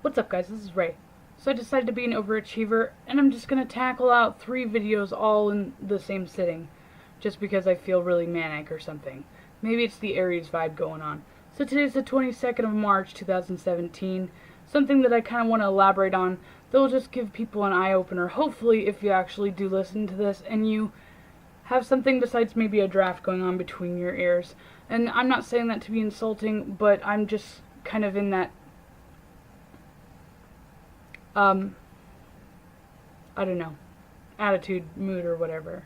What's up, guys? This is Ray. So I decided to be an overachiever, and I'm just going to tackle out 3 videos all in the same sitting, just because I feel really manic or something. Maybe it's the Aries vibe going on. So today's the 22nd of March, 2017. Something that I kind of want to elaborate on that will just give people an eye-opener, hopefully, if you actually do listen to this, and you have something besides maybe a draft going on between your ears. And I'm not saying that to be insulting, but I'm just kind of in that I don't know, attitude, mood, or whatever.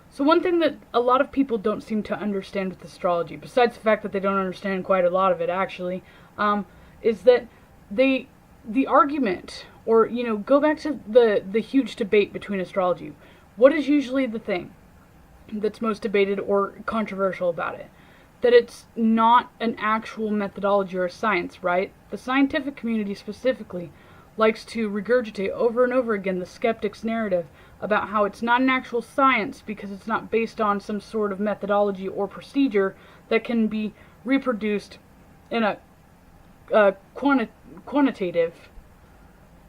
So one thing that a lot of people don't seem to understand with astrology, besides the fact that they don't understand quite a lot of it actually, is that the argument, or, go back to the huge debate between astrology. What is usually the thing that's most debated or controversial about it? That it's not an actual methodology or a science, right? The scientific community specifically likes to regurgitate over and over again the skeptic's narrative about how it's not an actual science because it's not based on some sort of methodology or procedure that can be reproduced in a quantitative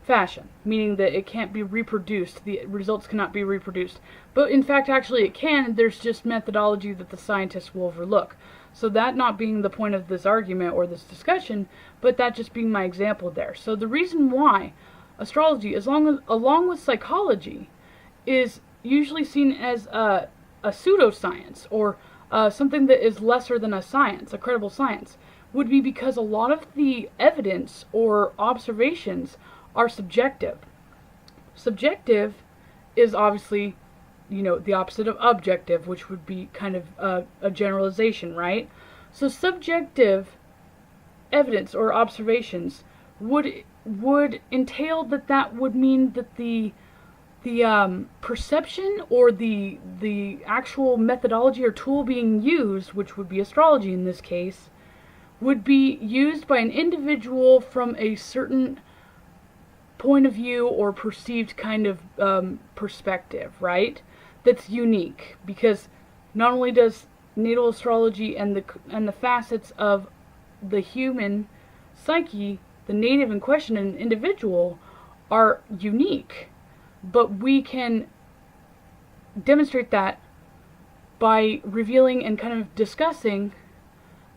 fashion, meaning that it can't be reproduced, the results cannot be reproduced. But in fact, actually it can, there's just methodology that the scientists will overlook. So that not being the point of this argument or this discussion, but that just being my example there. So the reason why astrology, along with psychology, is usually seen as a pseudoscience, or something that is lesser than a science, a credible science, would be because a lot of the evidence or observations are subjective. Subjective is obviously, the opposite of objective, which would be kind of a generalization, right? So subjective evidence or observations would entail that would mean that the perception or the actual methodology or tool being used, which would be astrology in this case, would be used by an individual from a certain point of view or perceived kind of perspective, right? That's unique, because not only does natal astrology and the facets of the human psyche, the native in question, an individual, are unique, but we can demonstrate that by revealing and kind of discussing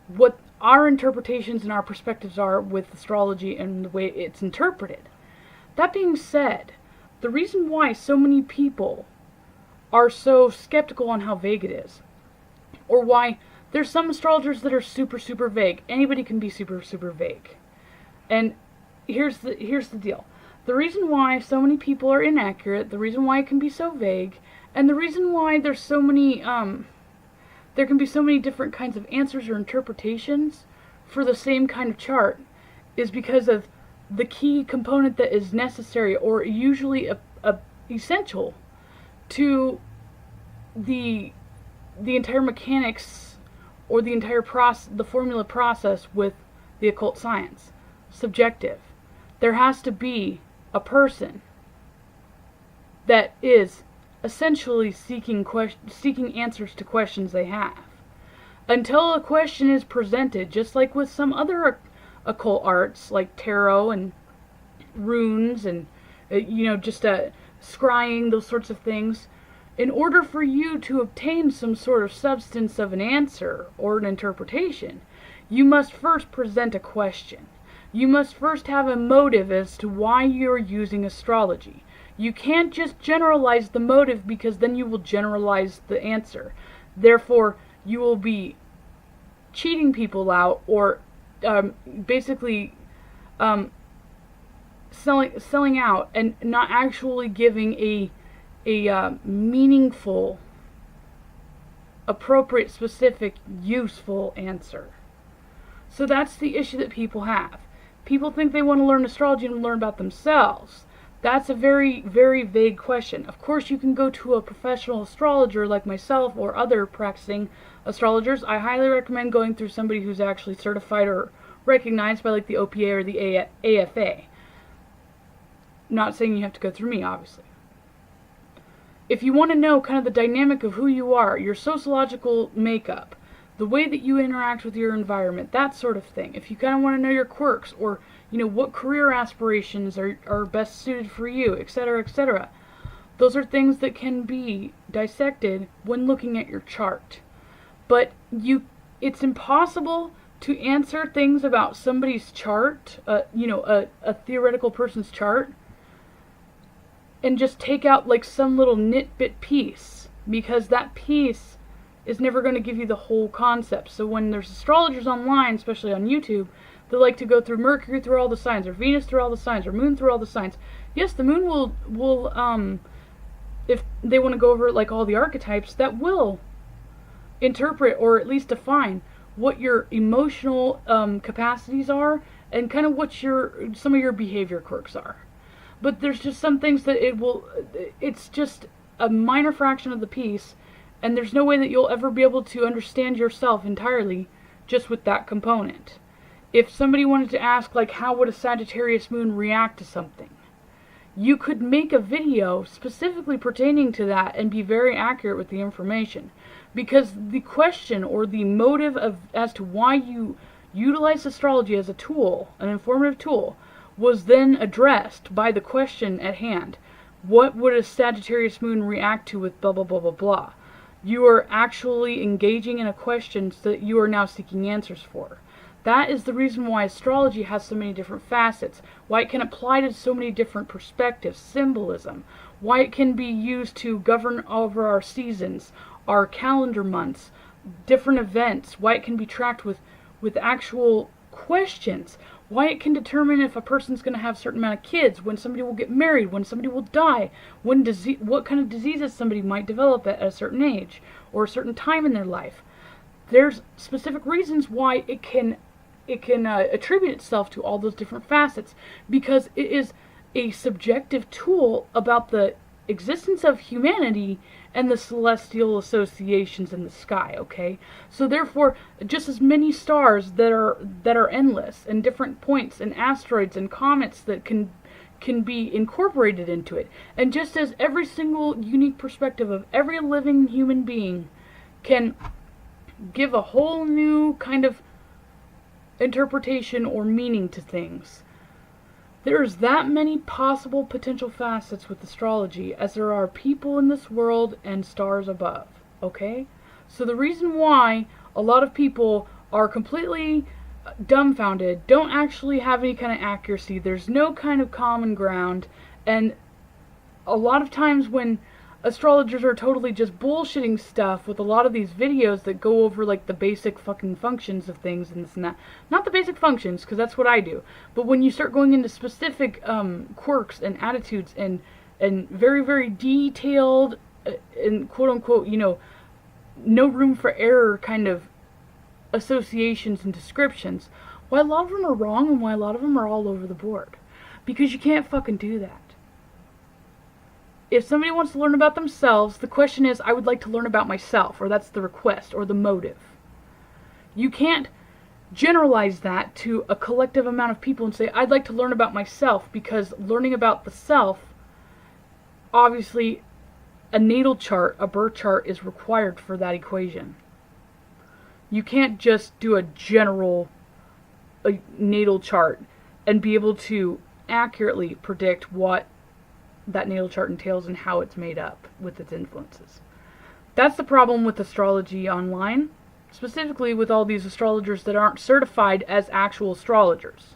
what our interpretations and our perspectives are with astrology and the way it's interpreted. That being said, the reason why so many people are so skeptical on how vague it is, or why there's some astrologers that are super, super vague. Anybody can be super, super vague. And here's the deal. The reason why so many people are inaccurate, the reason why it can be so vague, and the reason why there's so many, there can be so many different kinds of answers or interpretations for the same kind of chart, is because of the key component that is necessary or usually essential to the entire mechanics or the entire the formula process with the occult science. Subjective. There has to be a person that is essentially seeking answers to questions they have. Until a question is presented, just like with some other occult arts like tarot and runes and just scrying, those sorts of things, in order for you to obtain some sort of substance of an answer or an interpretation, you must first present a question. You must first have a motive as to why you're using astrology. You can't just generalize the motive, because then you will generalize the answer. Therefore, you will be cheating people out, or basically selling out, and not actually giving a meaningful, appropriate, specific, useful answer. So that's the issue that people have. People think they want to learn astrology and learn about themselves. That's a very, very vague question. Of course, you can go to a professional astrologer like myself or other practicing astrologers. I highly recommend going through somebody who's actually certified or recognized by like the OPA or the AFA. Not saying you have to go through me, obviously. If you want to know kind of the dynamic of who you are, your sociological makeup, the way that you interact with your environment, that sort of thing. If you kind of want to know your quirks, or what career aspirations are best suited for you, etc., etc. Those are things that can be dissected when looking at your chart. But it's impossible to answer things about somebody's chart, a theoretical person's chart, and just take out like some little nitbit piece, because that piece is never going to give you the whole concept. So when there's astrologers online, especially on YouTube, they like to go through Mercury through all the signs, or Venus through all the signs, or Moon through all the signs. Yes, the Moon will if they want to go over like all the archetypes, that will interpret or at least define what your emotional capacities are, and kind of what some of your behavior quirks are. But there's just some things that it's just a minor fraction of the piece, and there's no way that you'll ever be able to understand yourself entirely just with that component. If somebody wanted to ask, like, how would a Sagittarius moon react to something, you could make a video specifically pertaining to that and be very accurate with the information. Because the question or the motive as to why you utilize astrology as a tool, an informative tool, was then addressed by the question at hand. What would a Sagittarius moon react to with blah blah blah blah blah? You are actually engaging in a question that you are now seeking answers for. That is the reason why astrology has so many different facets, why it can apply to so many different perspectives, symbolism, why it can be used to govern over our seasons, our calendar months, different events, why it can be tracked with actual questions, why it can determine if a person's going to have a certain amount of kids, when somebody will get married, when somebody will die, what kind of diseases somebody might develop at a certain age or a certain time in their life. There's specific reasons why it can attribute itself to all those different facets, because it is a subjective tool about the existence of humanity and the celestial associations in the sky, okay? So therefore, just as many stars that are endless, and different points and asteroids and comets that can be incorporated into it, and just as every single unique perspective of every living human being can give a whole new kind of interpretation or meaning to things, there's that many possible potential facets with astrology as there are people in this world and stars above, okay? So the reason why a lot of people are completely dumbfounded, don't actually have any kind of accuracy, there's no kind of common ground, and a lot of times when astrologers are totally just bullshitting stuff with a lot of these videos that go over like the basic fucking functions of things and this and that. Not the basic functions, because that's what I do. But when you start going into specific quirks and attitudes and very, very detailed and quote unquote, no room for error kind of associations and descriptions, why a lot of them are wrong and why a lot of them are all over the board. Because you can't fucking do that. If somebody wants to learn about themselves, the question is, I would like to learn about myself, or that's the request, or the motive. You can't generalize that to a collective amount of people and say, I'd like to learn about myself, because learning about the self, obviously, a natal chart, a birth chart, is required for that equation. You can't just do a general natal chart and be able to accurately predict what that natal chart entails and how it's made up with its influences. That's the problem with astrology online, specifically with all these astrologers that aren't certified as actual astrologers.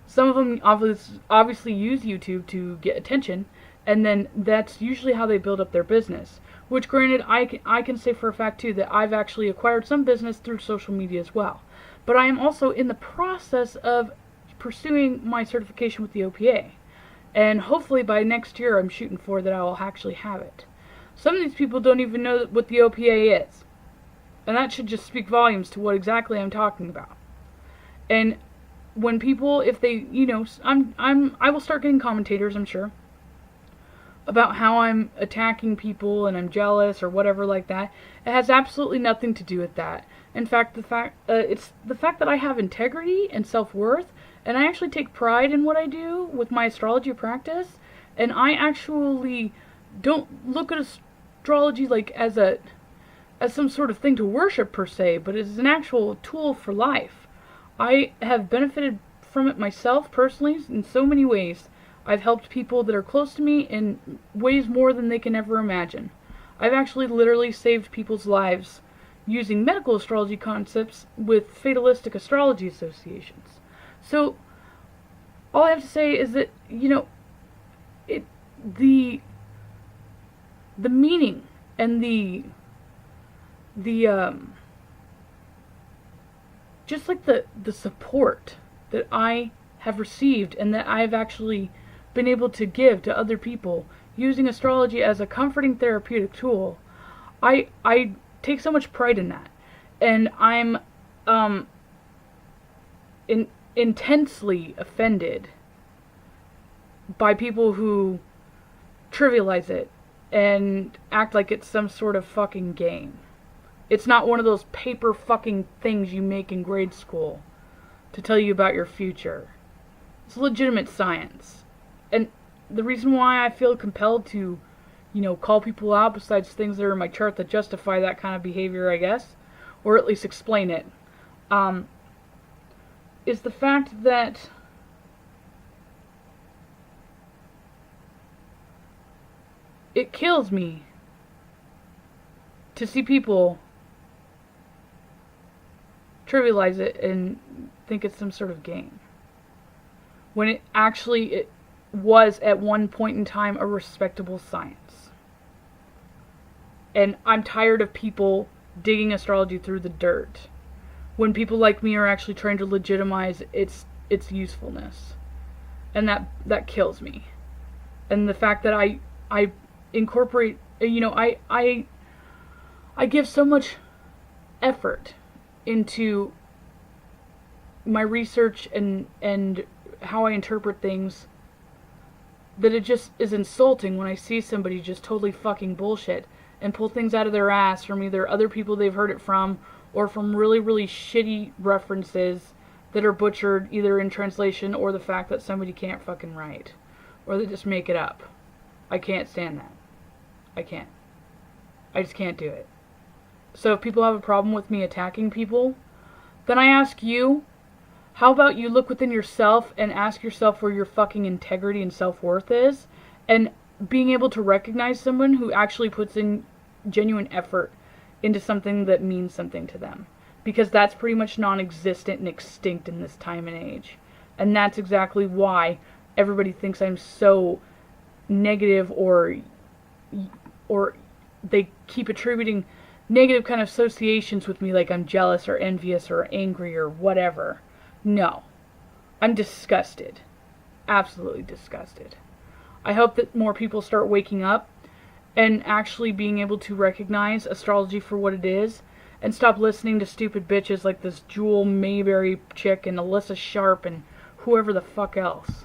Some of them obviously use YouTube to get attention, and then that's usually how they build up their business. Which, granted, I can say for a fact too that I've actually acquired some business through social media as well. But I am also in the process of pursuing my certification with the OPA, and hopefully by next year I'm shooting for that I will actually have it. Some of these people don't even know what the OPA is, and that should just speak volumes to what exactly I'm talking about. And when people, if they, I will start getting commentators, I'm sure, about how I'm attacking people and I'm jealous or whatever like that. It has absolutely nothing to do with that. In fact, it's the fact that I have integrity and self-worth, and I actually take pride in what I do with my astrology practice, and I actually don't look at astrology like as some sort of thing to worship per se, but as an actual tool for life. I have benefited from it myself personally in so many ways. I've helped people that are close to me in ways more than they can ever imagine. I've actually literally saved people's lives using medical astrology concepts with fatalistic astrology associations. So, all I have to say is that, the meaning and the just like the support that I have received and that I've actually been able to give to other people using astrology as a comforting therapeutic tool, I take so much pride in that. And I'm intensely offended by people who trivialize it and act like it's some sort of fucking game. It's not one of those paper fucking things you make in grade school to tell you about your future. It's legitimate science. And the reason why I feel compelled to, call people out, besides things that are in my chart that justify that kind of behavior, I guess, or at least explain it, is the fact that it kills me to see people trivialize it and think it's some sort of game, when it was at one point in time a respectable science. And I'm tired of people digging astrology through the dirt when people like me are actually trying to legitimize its usefulness. And that kills me. And the fact that I incorporate, I give so much effort into my research and how I interpret things, that it just is insulting when I see somebody just totally fucking bullshit and pull things out of their ass from either other people they've heard it from or from really, really shitty references that are butchered either in translation or the fact that somebody can't fucking write. Or they just make it up. I can't stand that. I can't. I just can't do it. So if people have a problem with me attacking people, then I ask you, how about you look within yourself and ask yourself where your fucking integrity and self-worth is, and being able to recognize someone who actually puts in genuine effort into something that means something to them. Because that's pretty much non-existent and extinct in this time and age. And that's exactly why everybody thinks I'm so negative, or they keep attributing negative kind of associations with me, like I'm jealous or envious or angry or whatever. No. I'm disgusted. Absolutely disgusted. I hope that more people start waking up and actually being able to recognize astrology for what it is, and stop listening to stupid bitches like this Jewel Mayberry chick and Alyssa Sharp and whoever the fuck else.